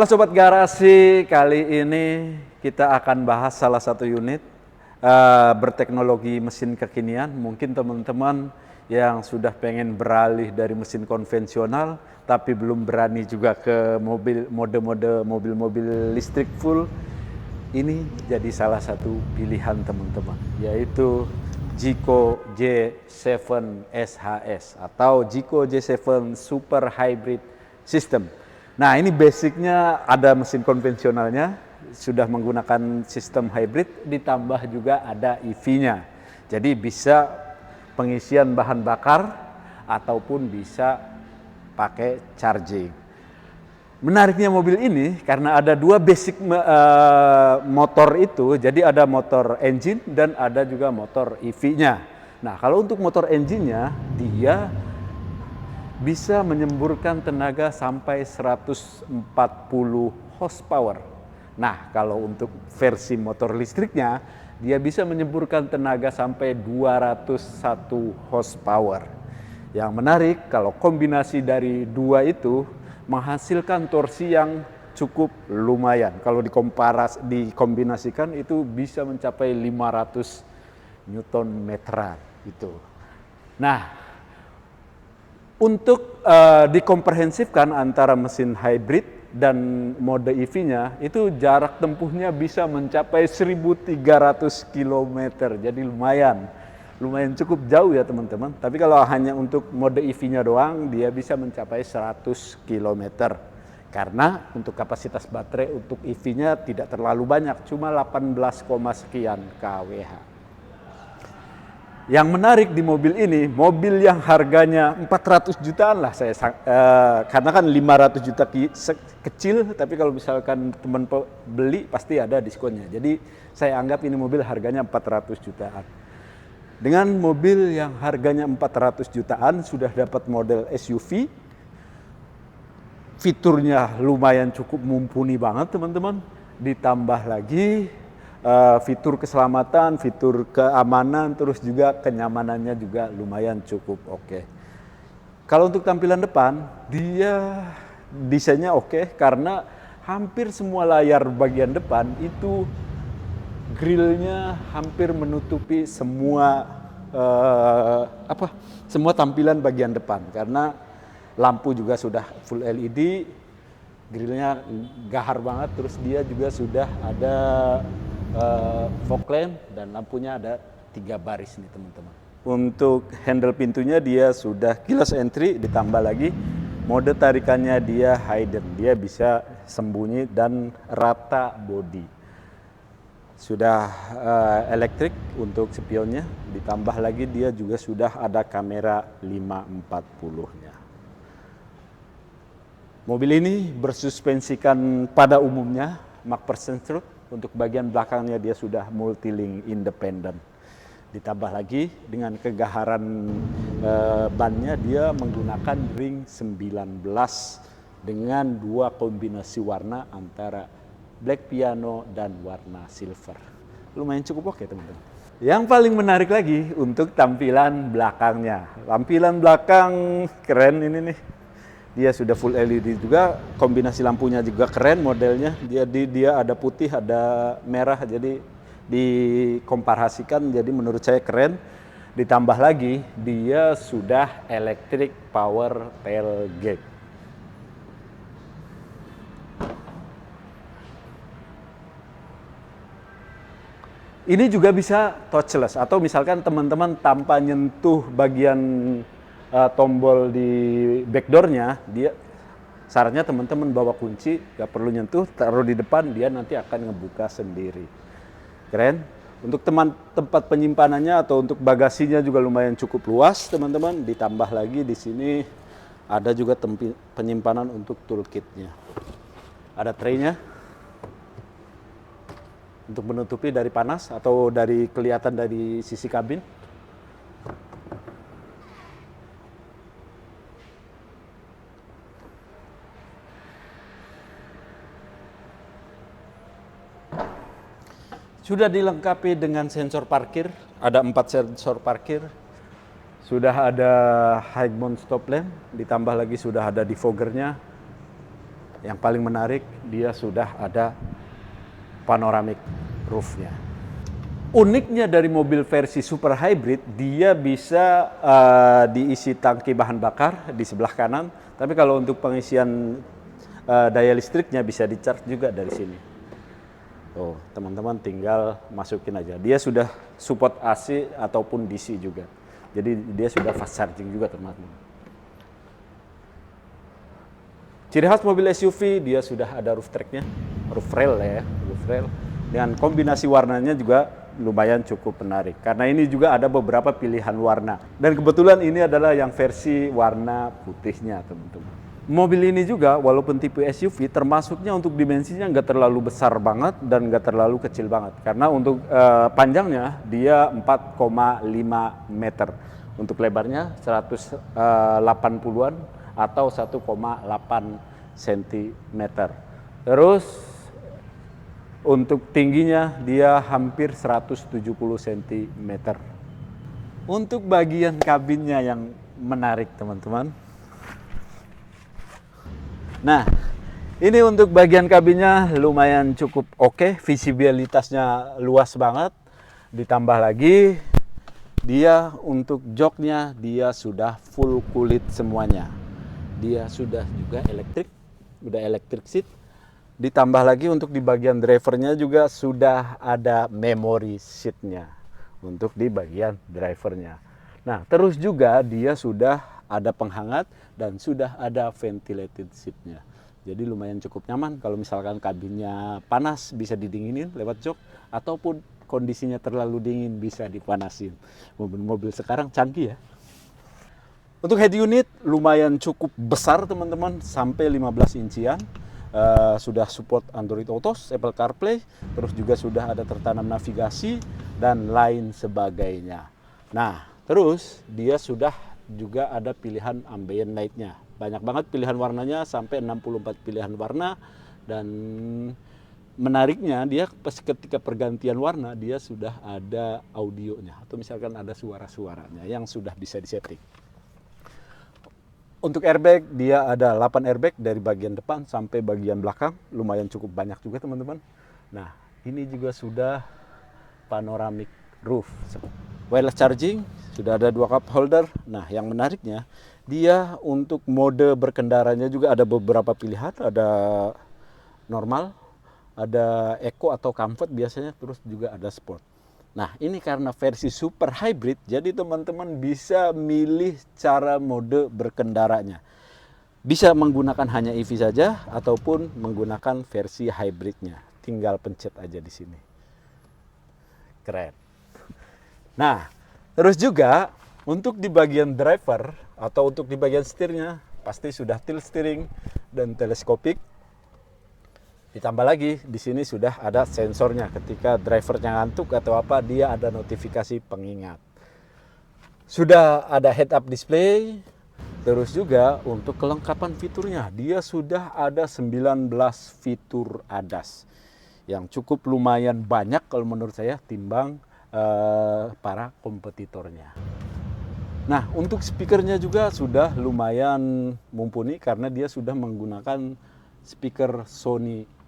Halo Sobat Garasi, kali ini kita akan bahas salah satu unit berteknologi mesin kekinian. Mungkin teman-teman yang sudah pengen beralih dari mesin konvensional, tapi belum berani juga ke mode-mode mobil-mobil listrik full. Ini jadi salah satu pilihan teman-teman, yaitu Jiko J7 SHS atau Jiko J7 Super Hybrid System. Nah, ini basicnya ada mesin konvensionalnya, sudah menggunakan sistem hybrid, ditambah juga ada EV-nya. Jadi bisa pengisian bahan bakar ataupun bisa pakai charging. Menariknya mobil ini karena ada dua basic motor itu, jadi ada motor engine dan ada juga motor EV-nya. Nah, kalau untuk motor engine-nya, dia bisa menyemburkan tenaga sampai 140 horsepower. Nah, kalau untuk versi motor listriknya, dia bisa menyemburkan tenaga sampai 201 horsepower. Yang menarik, kalau kombinasi dari dua itu menghasilkan torsi yang cukup lumayan. Kalau dikombinasikan itu bisa mencapai 500 Newton meteran itu. Nah, untuk dikomprehensifkan antara mesin hybrid dan mode EV-nya, itu jarak tempuhnya bisa mencapai 1.300 km. Jadi lumayan cukup jauh ya teman-teman. Tapi kalau hanya untuk mode EV-nya doang, dia bisa mencapai 100 km. Karena untuk kapasitas baterai untuk EV-nya tidak terlalu banyak, cuma 18, sekian kWh. Yang menarik di mobil ini, mobil yang harganya 400 jutaan lah karena kan 500 juta kecil, tapi kalau misalkan teman beli pasti ada diskonnya. Jadi saya anggap ini mobil harganya 400 jutaan. Dengan mobil yang harganya 400 jutaan sudah dapat model SUV, fiturnya lumayan cukup mumpuni banget teman-teman. Ditambah lagi fitur keselamatan, fitur keamanan, terus juga kenyamanannya juga lumayan cukup oke. Kalau untuk tampilan depan, dia desainnya oke karena hampir semua layar bagian depan itu grillnya hampir menutupi semua semua tampilan bagian depan, karena lampu juga sudah full LED, grillnya gahar banget, terus dia juga sudah ada fog lamp dan lampunya ada 3 baris nih teman-teman. Untuk handle pintunya dia sudah keyless entry, ditambah lagi mode tarikannya dia hidden, dia bisa sembunyi dan rata body. Sudah elektrik untuk spionnya, ditambah lagi dia juga sudah ada kamera 540-nya. Mobil ini bersuspensikan pada umumnya MacPherson strut, untuk bagian belakangnya dia sudah multilink independen. Ditambah lagi dengan kegaharan bannya, dia menggunakan ring 19 dengan 2 kombinasi warna antara black piano dan warna silver. Lumayan cukup oke teman-teman. Yang paling menarik lagi untuk tampilan belakangnya. Tampilan belakang keren ini nih. Dia sudah full LED juga, kombinasi lampunya juga keren modelnya. Dia ada putih, ada merah, jadi dikomparasikan jadi menurut saya keren. Ditambah lagi dia sudah electric power tailgate. Ini juga bisa touchless, atau misalkan teman-teman tanpa nyentuh bagian tombol di backdoornya, dia syaratnya teman-teman bawa kunci, gak perlu nyentuh, taruh di depan, dia nanti akan ngebuka sendiri. Keren. Untuk tempat penyimpanannya atau untuk bagasinya juga lumayan cukup luas teman-teman. Ditambah lagi di sini ada juga penyimpanan untuk toolkitnya. Ada tray-nya untuk menutupi dari panas atau dari kelihatan dari sisi kabin. Sudah dilengkapi dengan sensor parkir, ada 4 sensor parkir. Sudah ada high mount stop lamp, ditambah lagi sudah ada defoggernya. yang paling menarik, dia sudah ada panoramic roof-nya. Uniknya dari mobil versi super hybrid, dia bisa diisi tangki bahan bakar di sebelah kanan, tapi kalau untuk pengisian daya listriknya bisa di-charge juga dari sini. Oh, teman-teman tinggal masukin aja. Dia sudah support AC ataupun DC juga. Jadi dia sudah fast charging juga, teman-teman. Ciri khas mobil SUV, dia sudah ada roof track-nya, roof rail ya, roof rail. Dengan kombinasi warnanya juga lumayan cukup menarik. Karena ini juga ada beberapa pilihan warna. Dan kebetulan ini adalah yang versi warna putihnya, teman-teman. Mobil ini juga, walaupun tipe SUV, termasuknya untuk dimensinya nggak terlalu besar banget dan nggak terlalu kecil banget. Karena untuk panjangnya, dia 4,5 meter. Untuk lebarnya 180-an atau 1,8 cm. Terus untuk tingginya dia hampir 170 cm. Untuk bagian kabinnya yang menarik, teman-teman. Nah, ini untuk bagian kabinnya lumayan cukup oke, visibilitasnya luas banget. Ditambah lagi dia untuk joknya dia sudah full kulit semuanya. Dia sudah juga elektrik, udah electric seat. Ditambah lagi untuk di bagian drivernya juga sudah ada memory seatnya untuk di bagian drivernya. Nah, terus juga dia sudah ada penghangat dan sudah ada ventilated seatnya. Jadi lumayan cukup nyaman kalau misalkan kabinnya panas bisa didinginin lewat jok, ataupun kondisinya terlalu dingin bisa dipanasin. Mobil-mobil sekarang canggih ya. Untuk head unit lumayan cukup besar, teman-teman, sampai 15 incian. Sudah support Android Auto, Apple CarPlay, terus juga sudah ada tertanam navigasi dan lain sebagainya. Nah, terus dia sudah juga ada pilihan ambient light-nya. Banyak banget pilihan warnanya, sampai 64 pilihan warna. Dan menariknya dia ketika pergantian warna dia sudah ada audionya, atau misalkan ada suara-suaranya yang sudah bisa disetting. Untuk airbag, dia ada 8 airbag dari bagian depan sampai bagian belakang. Lumayan cukup banyak juga, teman-teman. Nah, ini juga sudah panoramic roof. Wireless charging, sudah ada 2 cup holder. Nah, yang menariknya, dia untuk mode berkendaranya juga ada beberapa pilihan. Ada normal, ada eco atau comfort biasanya, terus juga ada sport. Nah, ini karena versi super hybrid, jadi teman-teman bisa milih cara mode berkendaranya. Bisa menggunakan hanya EV saja, ataupun menggunakan versi hybridnya. Tinggal pencet aja di sini. Keren. Nah, terus juga untuk di bagian driver, atau untuk di bagian setirnya, pasti sudah tilt steering dan teleskopik. Ditambah lagi di sini sudah ada sensornya, ketika drivernya ngantuk atau apa dia ada notifikasi pengingat. Sudah ada head up display. Terus juga untuk kelengkapan fiturnya dia sudah ada 19 fitur ADAS yang cukup lumayan banyak kalau menurut saya timbang para kompetitornya. Nah, untuk speakernya juga sudah lumayan mumpuni karena dia sudah menggunakan speaker Sony.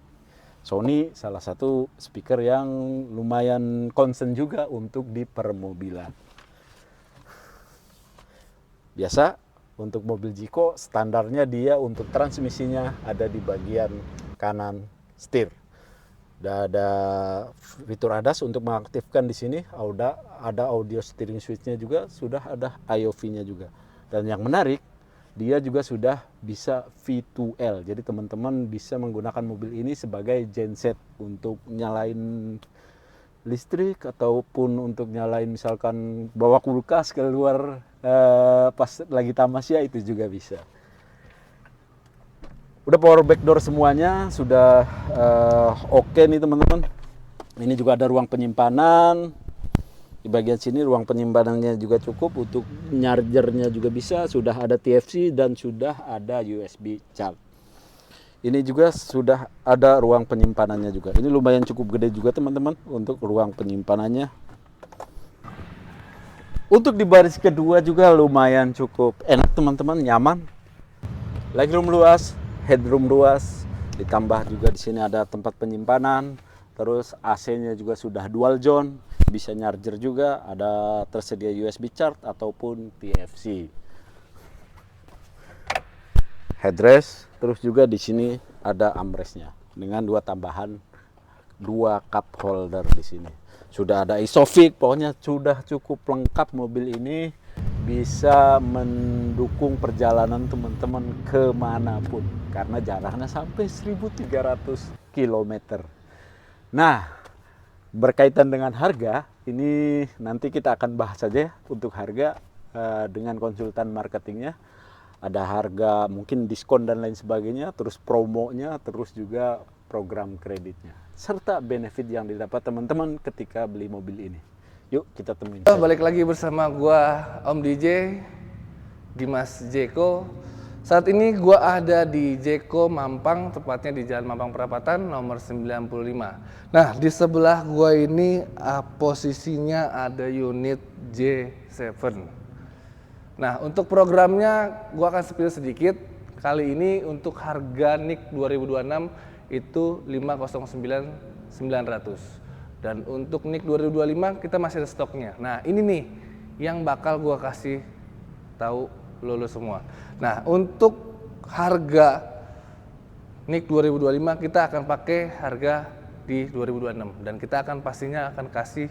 Sony salah satu speaker yang lumayan concern juga untuk di permobilan. Biasa untuk mobil Jiko standarnya dia untuk transmisinya ada di bagian kanan setir. Dan ada fitur ADAS untuk mengaktifkan di sini, ada audio steering switch-nya juga, sudah ada IOV-nya juga. Dan yang menarik, dia juga sudah bisa V2L. Jadi teman-teman bisa menggunakan mobil ini sebagai genset untuk nyalain listrik, ataupun untuk nyalain misalkan bawa kulkas keluar pas lagi tamasya, itu juga bisa. Udah power back door semuanya, sudah oke nih teman-teman. Ini juga ada ruang penyimpanan. Di bagian sini ruang penyimpanannya juga cukup, untuk chargernya juga bisa, sudah ada TFC dan sudah ada USB charge. Ini juga sudah ada ruang penyimpanannya juga. Ini lumayan cukup gede juga teman-teman untuk ruang penyimpanannya. Untuk di baris kedua juga lumayan cukup enak teman-teman, nyaman. Legroom luas, headroom luas, Ditambah juga di sini ada tempat penyimpanan, terus AC-nya juga sudah dual zone, bisa charger juga, ada tersedia USB charge ataupun TFC. Headrest, terus juga di sini ada armrestnya dengan dua tambahan, dua cup holder di sini. Sudah ada isofix, pokoknya sudah cukup lengkap mobil ini, bisa mendukung perjalanan teman-teman kemanapun karena jaraknya sampai 1.300 km. Nah, berkaitan dengan harga, ini nanti kita akan bahas saja ya, untuk harga dengan konsultan marketingnya. Ada harga, mungkin diskon dan lain sebagainya, terus promonya, terus juga program kreditnya, serta benefit yang didapat teman-teman ketika beli mobil ini. Yuk kita temuin. Balik lagi bersama gua Om DJ Dimas Jeko. Saat ini gua ada di Jeko Mampang, tepatnya di Jalan Mampang Perapatan nomor 95. Nah, di sebelah gua ini posisinya ada unit J7. Nah, untuk programnya gua akan spill sedikit. Kali ini untuk harga NIK 2026 itu 509.900. Dan untuk NIK 2025 kita masih ada stoknya. Nah, ini nih yang bakal gua kasih tahu lo semua. Nah, untuk harga NIK 2025 kita akan pakai harga di 2026 dan kita akan pastinya akan kasih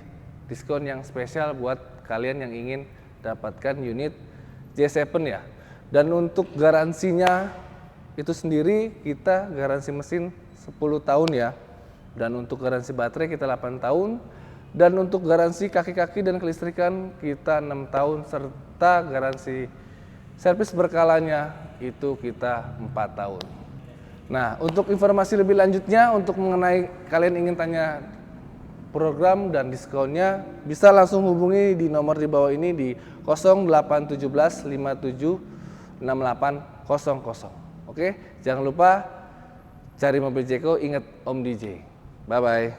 diskon yang spesial buat kalian yang ingin dapatkan unit J7 ya. Dan untuk garansinya itu sendiri kita garansi mesin 10 tahun ya. Dan untuk garansi baterai kita 8 tahun. Dan untuk garansi kaki-kaki dan kelistrikan kita 6 tahun. Serta garansi servis berkalanya itu kita 4 tahun. Nah, untuk informasi lebih lanjutnya, untuk mengenai kalian ingin tanya program dan diskonnya, bisa langsung hubungi di nomor di bawah ini di 0817 57 6800. Oke, jangan lupa cari mobil Jeko, ingat Om DJ. Bye-bye.